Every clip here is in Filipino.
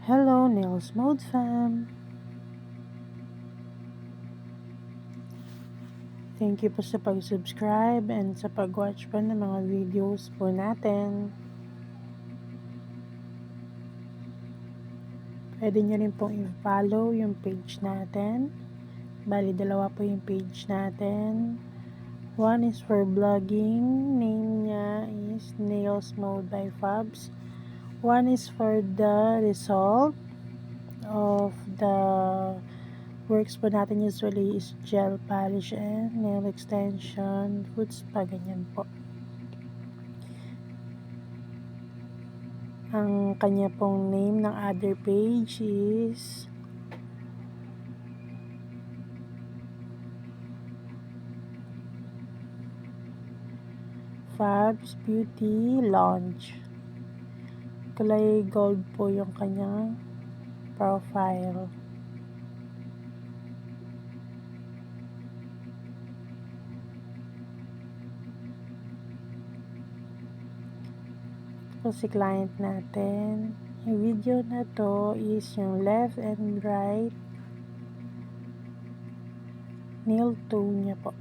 Hello, Nails Mode fam! Thank you po sa pag-subscribe and sa pag-watch po ng mga videos po natin. Pwede nyo rin pong i-follow yung page natin. Bali, dalawa po yung page natin. One is for vlogging. Name niya is Nails Mode by Fabs. One is for the result of the works po natin usually is gel polish and nail extension, foot spa, ganyan po. Ang kanya pong name ng other page is Fabs Beauty Lounge. Kulay gold po yung kanyang profile. So, si client natin, yung video na to is yung left and right nail toe niya po.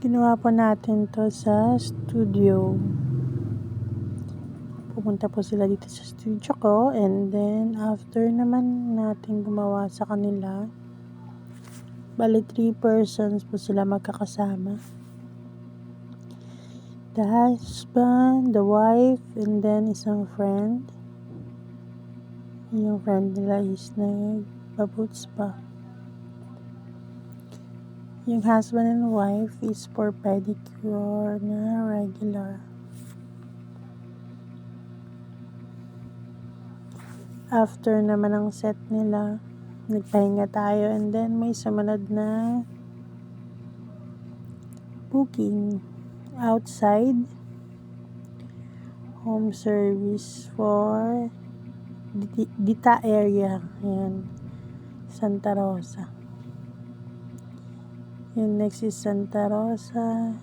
Ginawa po natin to sa studio. Pupunta po sila dito sa studio ko, and then after naman natin gumawa sa kanila, bali 3 persons po sila magkakasama. The husband, the wife, and then isang friend. Yung friend nila is nagpa-boots pa. Yung husband and wife is for pedicure na regular. After naman ang set nila, nagpahinga tayo, and then may sumunod na booking outside home service for Dita area. Ayan, Santa Rosa. Yung next is Santa Rosa,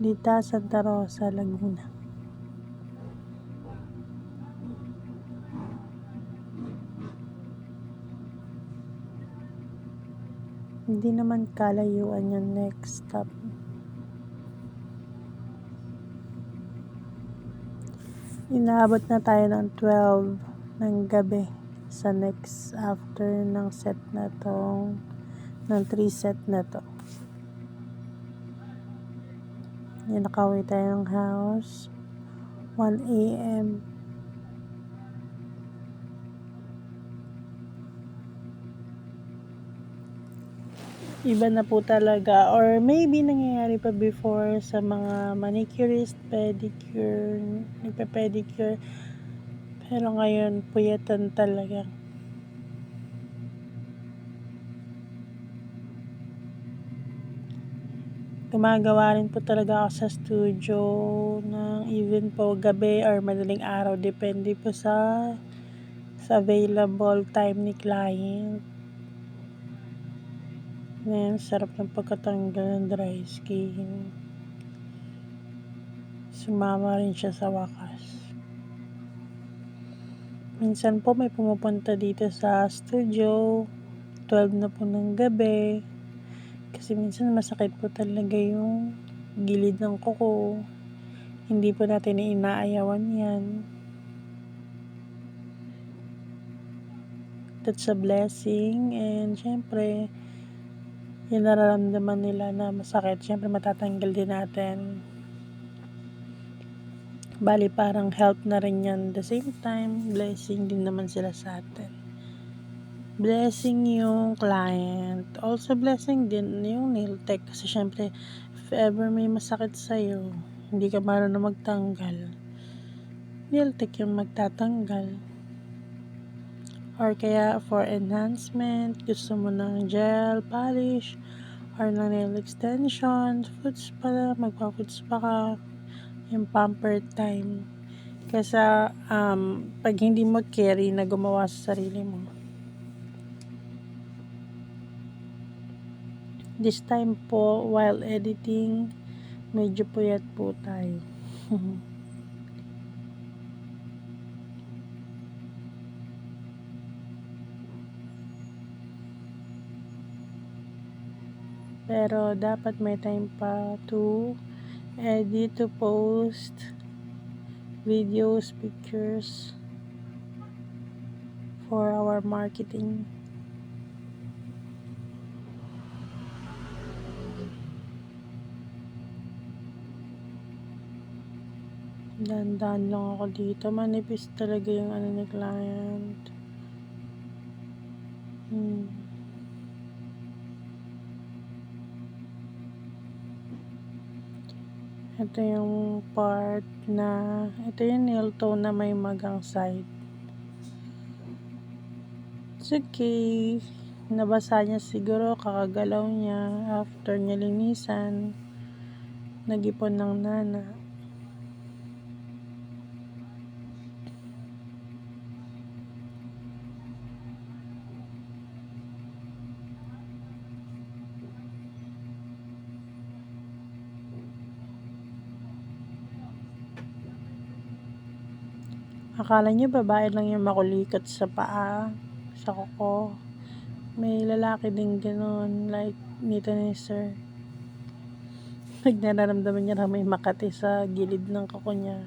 Dita, Santa Rosa, Laguna. Hindi naman kalayuan yung next stop. Inaabot na tayo ng 12 ng gabi sa next after ng set na to, ng 3 set na to. Yan, nakauwi tayo ng house 1 AM. Iba na po talaga, or maybe nangyayari pa before sa mga manicurist, pedicure, nagpe-pedicure, pero ngayon puyatan talaga. Gumagawa rin po talaga ako sa studio ng even po gabi or madaling araw, depende po sa available time ni client. Ngayon, sarap ng pagkatanggal ng dry skin. Sumama rin siya sa wakas. Minsan po may pumupunta dito sa studio 12 na po ng gabi. Kasi minsan masakit po talaga yung gilid ng kuko. Hindi po natin inaayawan yan. That's a blessing. And syempre, yung nararamdaman nila na masakit, syempre matatanggal din natin. Bali, parang help na rin yan. The same time, blessing din naman sila sa atin. Blessing yung client. Also, blessing din yung nail tech. Kasi syempre, if ever may masakit sa'yo, hindi ka marunong magtanggal, nail tech yung magtatanggal. or kaya for enhancement, gusto mo ng gel polish or ng nail extension, foods pala, magpa-foods pa ka, yung pamper time. Kesa pag hindi mo carry na gumawa sa sarili mo. This time po, while editing, medyo puyat po tayo. Pero dapat may time pa to edit, to post videos, pictures for our marketing. Dandan lang ako dito. Manipis talaga yung ano ni client. Ito yung part na, ito yung nail tone na may magang side. It's okay. Nabasa niya siguro, kakagalaw niya after niya linisan. Nag-ipon ng nana. Akala niyo babae lang yung makulikot sa paa, sa kuko. May lalaki din ganoon, like nito ni sir. Pag nararamdaman niya na may makati sa gilid ng kuko niya,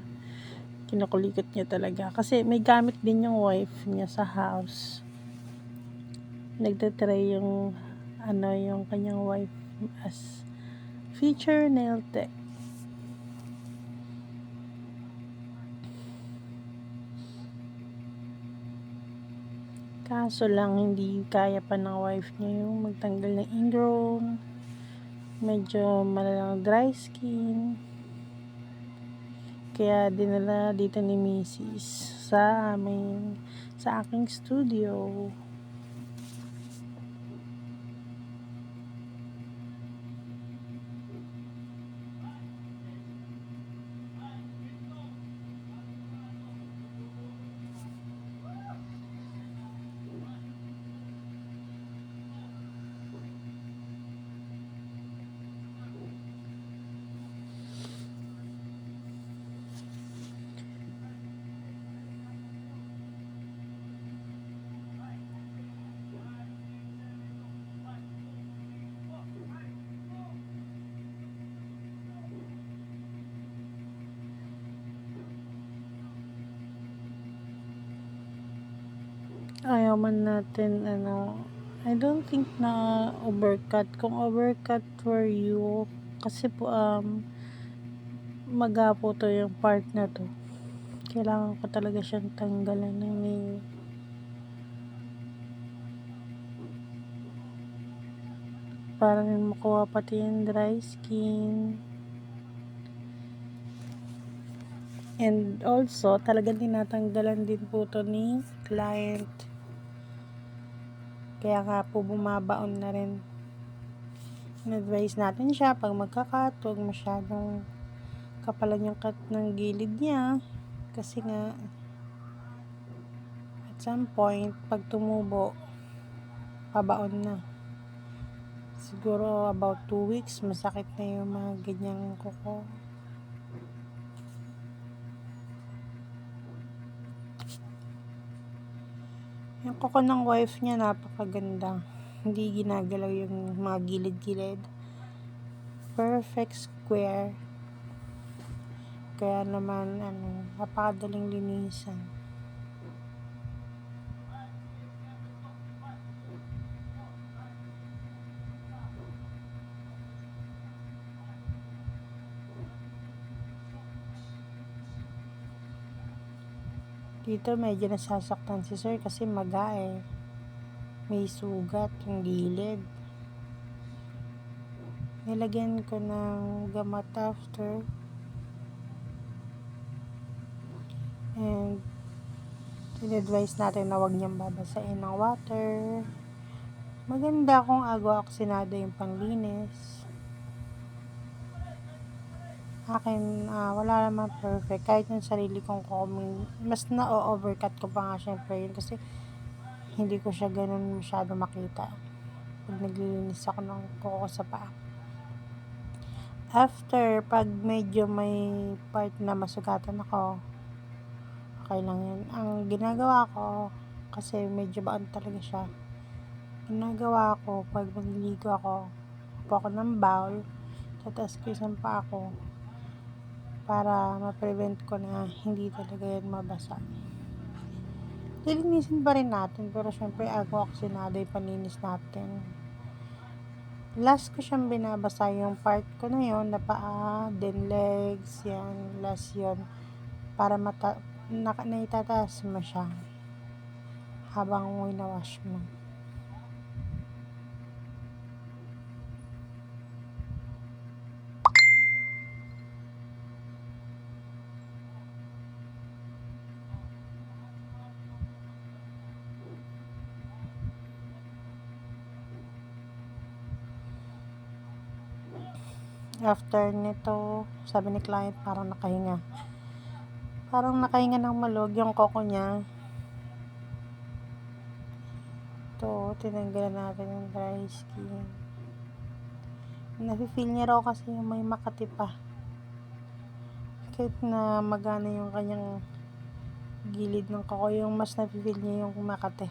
kinukulikot niya talaga. Kasi may gamit din yung wife niya sa house. Nagtatry yung yung kanyang wife as feature nail tech. Kaso lang, hindi kaya pa ng wife niya yung magtanggal ng ingrown. Medyo malalang dry skin. Kaya dinala dito ni Mrs. sa aking studio. Ayaw man natin I don't think na overcut. Kung overcut for you, kasi po magapo to yung part na to. Kailangan ko talaga siyang tanggalan ng nail. Para rin makuha pati yung dry skin. And also, talagang tinatanggalan din po to ni client. Kaya nga po bumabaon na rin. In-advise natin siya pag magka-cut, huwag masyadong kapalan yung cut ng gilid niya. Kasi nga, at some point, pag tumubo, pabaon na. Siguro about 2 weeks, masakit na yung mga ganyang kuko. Yung kuko ng wife niya napakaganda. Hindi ginagalaw yung mga gilid-gilid. Perfect square. Kaya naman napakadaling linisan. Dito medyo nasasaktan si sir kasi maga may sugat yung gilid. Nilagyan ko ng gamot after. And in-advise natin na huwag niyang babasain ng water. Maganda kung agua oxinado yung panlinis. Akin, wala naman perfect. Kahit yung sarili kong comment, mas na-overcut ko pa nga syempre yun kasi hindi ko siya ganun masyado makita pag naglilinis ako ng kuko sa paa. After, pag medyo may part na masugatan ako, okay lang yun. Ang ginagawa ko, kasi medyo baon talaga siya, ginagawa ko, pag maliligo ako, upo ako ng bowl, tataas ko isang paa ko, para ma-prevent ko na hindi talaga yan mabasa. Lilinisin pa rin natin, pero syempre agua oxinado yung panlinis natin. Last ko siyang binabasa yung part ko na yun, na paa, then legs, yan, last yun, para naitataas mo siya habang winawash mo. After nito, sabi ni client parang nakahinga ng malog yung koko niya. Ito, tinanggalan natin yung dry skin. Nafe-feel niya raw kasi yung may makati pa, kahit na magana yung kanyang gilid ng koko, yung mas nafe-feel niya yung makati.